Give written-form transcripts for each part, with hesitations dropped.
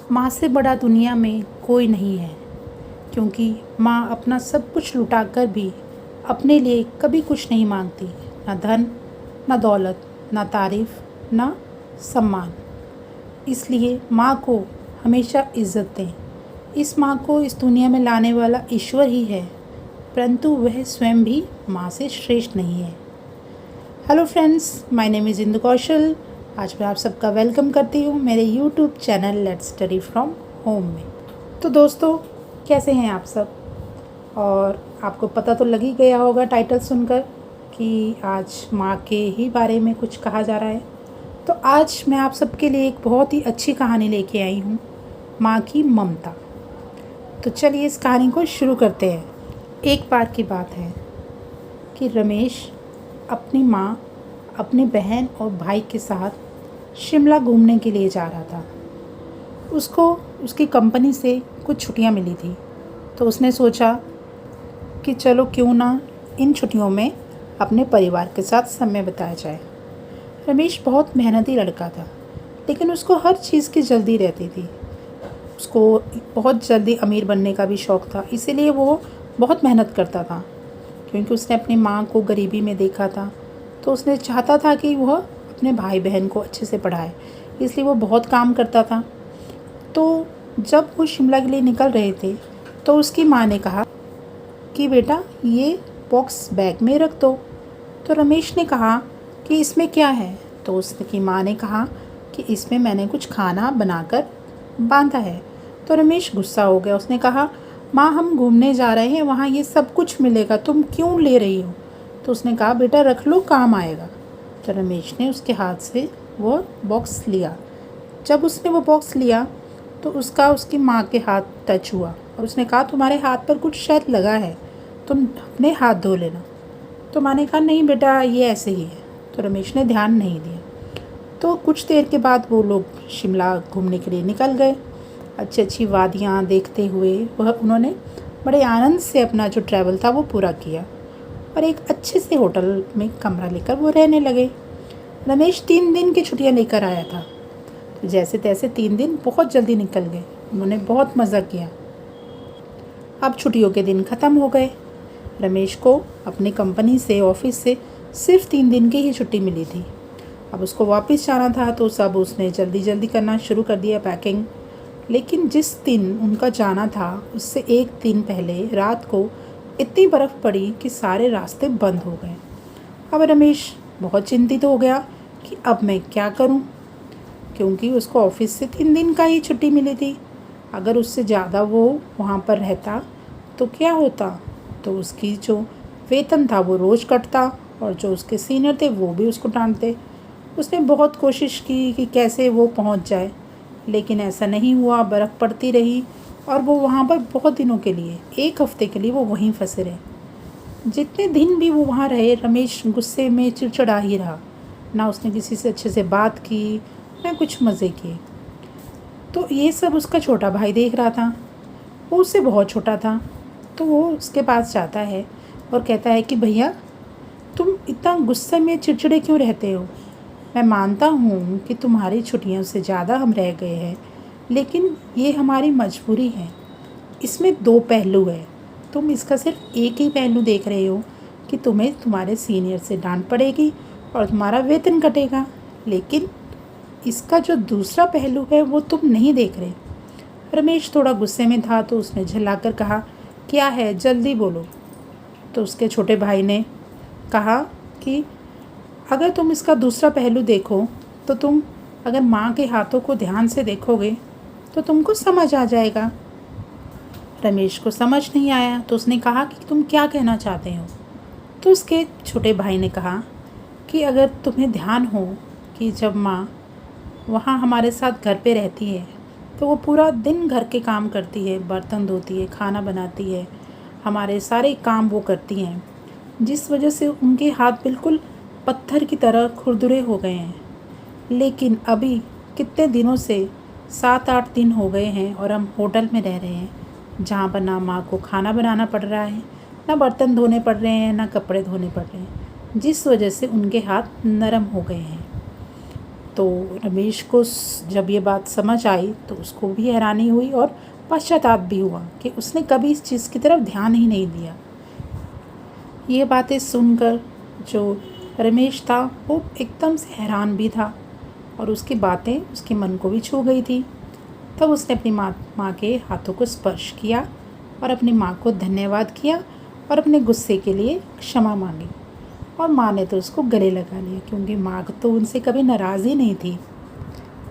माँ से बड़ा दुनिया में कोई नहीं है, क्योंकि माँ अपना सब कुछ लुटाकर भी अपने लिए कभी कुछ नहीं मांगती। ना धन, ना दौलत, ना तारीफ, ना सम्मान। इसलिए माँ को हमेशा इज्जत दें। इस माँ को इस दुनिया में लाने वाला ईश्वर ही है, परंतु वह स्वयं भी माँ से श्रेष्ठ नहीं है। Hello friends, my name is Indu Kaushal. आज मैं आप सबका वेलकम करती हूँ मेरे YouTube channel let's study from home में। तो दोस्तों, कैसे हैं आप सब? और आपको पता तो लग ही गया होगा टाइटल सुनकर कि आज माँ के ही बारे में कुछ कहा जा रहा है। तो आज मैं आप सबके लिए एक बहुत ही अच्छी कहानी लेके आई हूँ, माँ की ममता। तो चलिए इस कहानी को शुरू करते हैं। एक बार की बात है कि रमेश अपनी माँ, अपनी बहन और भाई के साथ शिमला घूमने के लिए जा रहा था। उसको उसकी कंपनी से कुछ छुट्टियां मिली थी, तो उसने सोचा कि चलो क्यों ना इन छुट्टियों में अपने परिवार के साथ समय बिताया जाए। रमेश बहुत मेहनती लड़का था, लेकिन उसको हर चीज़ की जल्दी रहती थी। उसको बहुत जल्दी अमीर बनने का भी शौक़ था, इसीलिए वो बहुत मेहनत करता था। क्योंकि उसने अपनी माँ को गरीबी में देखा था, तो उसने चाहता था कि वह अपने भाई बहन को अच्छे से पढ़ाए, इसलिए वो बहुत काम करता था। तो जब वो शिमला के लिए निकल रहे थे, तो उसकी माँ ने कहा कि बेटा ये बॉक्स बैग में रख दो। तो रमेश ने कहा कि इसमें क्या है? तो उसकी माँ ने कहा कि इसमें मैंने कुछ खाना बनाकर बांधा है। तो रमेश गुस्सा हो गया। उसने कहा, माँ हम घूमने जा रहे हैं, वहाँ ये सब कुछ मिलेगा, तुम क्यों ले रही हो? तो उसने कहा, बेटा रख लो, काम आएगा। तो रमेश ने उसके हाथ से वो बॉक्स लिया। जब उसने वो बॉक्स लिया तो उसकी माँ के हाथ टच हुआ और उसने कहा, तुम्हारे हाथ पर कुछ शायद लगा है, तुम अपने हाथ धो लेना। तो माँ ने कहा, नहीं बेटा ये ऐसे ही है। तो रमेश ने ध्यान नहीं दिया। तो कुछ देर के बाद वो लोग शिमला घूमने के लिए निकल गए। अच्छी अच्छी वादियाँ देखते हुए उन्होंने बड़े आनंद से अपना जो ट्रैवल था वो पूरा किया और एक अच्छे से होटल में कमरा लेकर वो रहने लगे। रमेश 3 दिन की छुट्टियाँ लेकर आया था। तो जैसे तैसे 3 दिन बहुत जल्दी निकल गए। उन्होंने बहुत मज़ा किया। अब छुट्टियों के दिन ख़त्म हो गए। रमेश को अपनी कंपनी से, ऑफिस से सिर्फ 3 दिन की ही छुट्टी मिली थी। अब उसको वापस जाना था, तो सब उसने जल्दी जल्दी करना शुरू कर दिया, पैकिंग। लेकिन जिस दिन उनका जाना था उससे एक दिन पहले रात को इतनी बर्फ़ पड़ी कि सारे रास्ते बंद हो गए। अब रमेश बहुत चिंतित हो गया कि अब मैं क्या करूं, क्योंकि उसको ऑफिस से 3 दिन का ही छुट्टी मिली थी। अगर उससे ज़्यादा वो वहाँ पर रहता तो क्या होता? तो उसकी जो वेतन था वो रोज़ कटता और जो उसके सीनियर थे वो भी उसको डांटते। उसने बहुत कोशिश की कि कैसे वो पहुँच जाए, लेकिन ऐसा नहीं हुआ। बर्फ़ पड़ती रही और वो वहाँ पर बहुत दिनों के लिए, 1 हफ़्ते के लिए वो वहीं फंसे रहे। जितने दिन भी वो वहाँ रहे, रमेश गुस्से में चिड़चिड़ा ही रहा। ना उसने किसी से अच्छे से बात की, ना कुछ मज़े किए। तो ये सब उसका छोटा भाई देख रहा था। वो उससे बहुत छोटा था। तो वो उसके पास जाता है और कहता है कि भैया तुम इतना गुस्से में चिड़चिड़े क्यों रहते हो? मैं मानता हूँ कि तुम्हारी छुट्टियों से ज़्यादा हम रह गए हैं, लेकिन ये हमारी मजबूरी है। इसमें 2 पहलू है। तुम इसका सिर्फ एक ही पहलू देख रहे हो कि तुम्हें तुम्हारे सीनियर से डांट पड़ेगी और तुम्हारा वेतन कटेगा, लेकिन इसका जो दूसरा पहलू है वो तुम नहीं देख रहे। रमेश थोड़ा गुस्से में था, तो उसने झल्लाकर कहा, क्या है, जल्दी बोलो। तो उसके छोटे भाई ने कहा कि अगर तुम इसका दूसरा पहलू देखो तो तुम अगर माँ के हाथों को ध्यान से देखोगे तो तुमको समझ आ जाएगा। रमेश को समझ नहीं आया, तो उसने कहा कि तुम क्या कहना चाहते हो? तो उसके छोटे भाई ने कहा कि अगर तुम्हें ध्यान हो कि जब माँ वहाँ हमारे साथ घर पे रहती है तो वो पूरा दिन घर के काम करती है, बर्तन धोती है, खाना बनाती है, हमारे सारे काम वो करती हैं, जिस वजह से उनके हाथ बिल्कुल पत्थर की तरह खुरदुरे हो गए हैं। लेकिन अभी कितने दिनों से 7-8 दिन हो गए हैं और हम होटल में रह रहे हैं, जहाँ पर ना माँ को खाना बनाना पड़ रहा है, ना बर्तन धोने पड़ रहे हैं, ना कपड़े धोने पड़ रहे हैं, जिस वजह से उनके हाथ नरम हो गए हैं। तो रमेश को जब ये बात समझ आई तो उसको भी हैरानी हुई और पश्चाताप भी हुआ कि उसने कभी इस चीज़ की तरफ ध्यान ही नहीं दिया। ये बातें सुनकर जो रमेश था वो एकदम से हैरान भी था और उसकी बातें उसके मन को भी छू गई थी। तब उसने अपनी माँ के हाथों को स्पर्श किया और अपनी माँ को धन्यवाद किया और अपने गुस्से के लिए क्षमा मांगी। और माँ ने तो उसको गले लगा लिया, क्योंकि माँ तो उनसे कभी नाराज़ ही नहीं थी।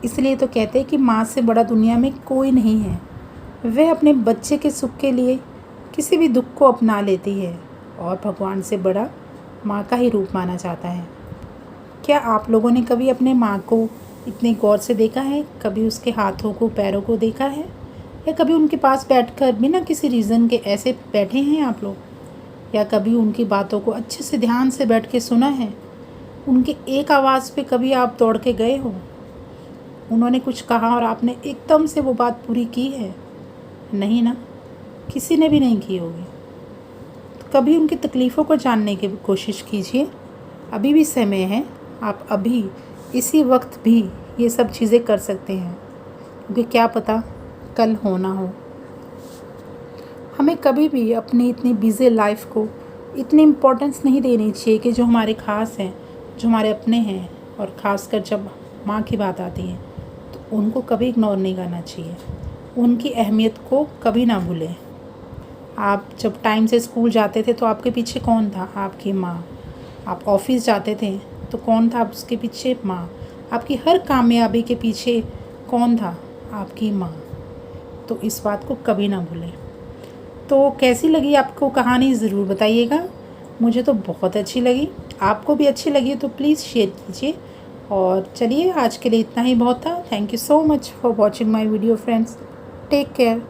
इसलिए तो कहते हैं कि माँ से बड़ा दुनिया में कोई नहीं है। वह अपने बच्चे के सुख के लिए किसी भी दुख को अपना लेती है और भगवान से बड़ा माँ का ही रूप माना जाता है। क्या आप लोगों ने कभी अपने माँ को इतने गौर से देखा है? कभी उसके हाथों को, पैरों को देखा है? या कभी उनके पास बैठकर बिना किसी रीज़न के ऐसे बैठे हैं आप लोग? या कभी उनकी बातों को अच्छे से ध्यान से बैठ के सुना है? उनके एक आवाज़ पे कभी आप दौड़ के गए हो? उन्होंने कुछ कहा और आपने एकदम से वो बात पूरी की है? नहीं ना, किसी ने भी नहीं की होगी। तो कभी उनकी तकलीफ़ों को जानने की कोशिश कीजिए। अभी भी समय है, आप अभी इसी वक्त भी ये सब चीज़ें कर सकते हैं, क्योंकि क्या पता कल हो ना हो। हमें कभी भी अपनी इतनी बिज़ी लाइफ को इतनी इम्पोर्टेंस नहीं देनी चाहिए कि जो हमारे ख़ास हैं, जो हमारे अपने हैं, और ख़ासकर जब माँ की बात आती है तो उनको कभी इग्नोर नहीं करना चाहिए। उनकी अहमियत को कभी ना भूलें। आप जब टाइम से स्कूल जाते थे तो आपके पीछे कौन था? आपकी माँ। आप ऑफिस जाते थे तो कौन था उसके पीछे? माँ। आपकी हर कामयाबी के पीछे कौन था? आपकी माँ। तो इस बात को कभी ना भूलें। तो कैसी लगी आपको कहानी, ज़रूर बताइएगा। मुझे तो बहुत अच्छी लगी। आपको भी अच्छी लगी तो प्लीज़ शेयर कीजिए। और चलिए, आज के लिए इतना ही बहुत था। Thank you so much for watching my video friends. Take care.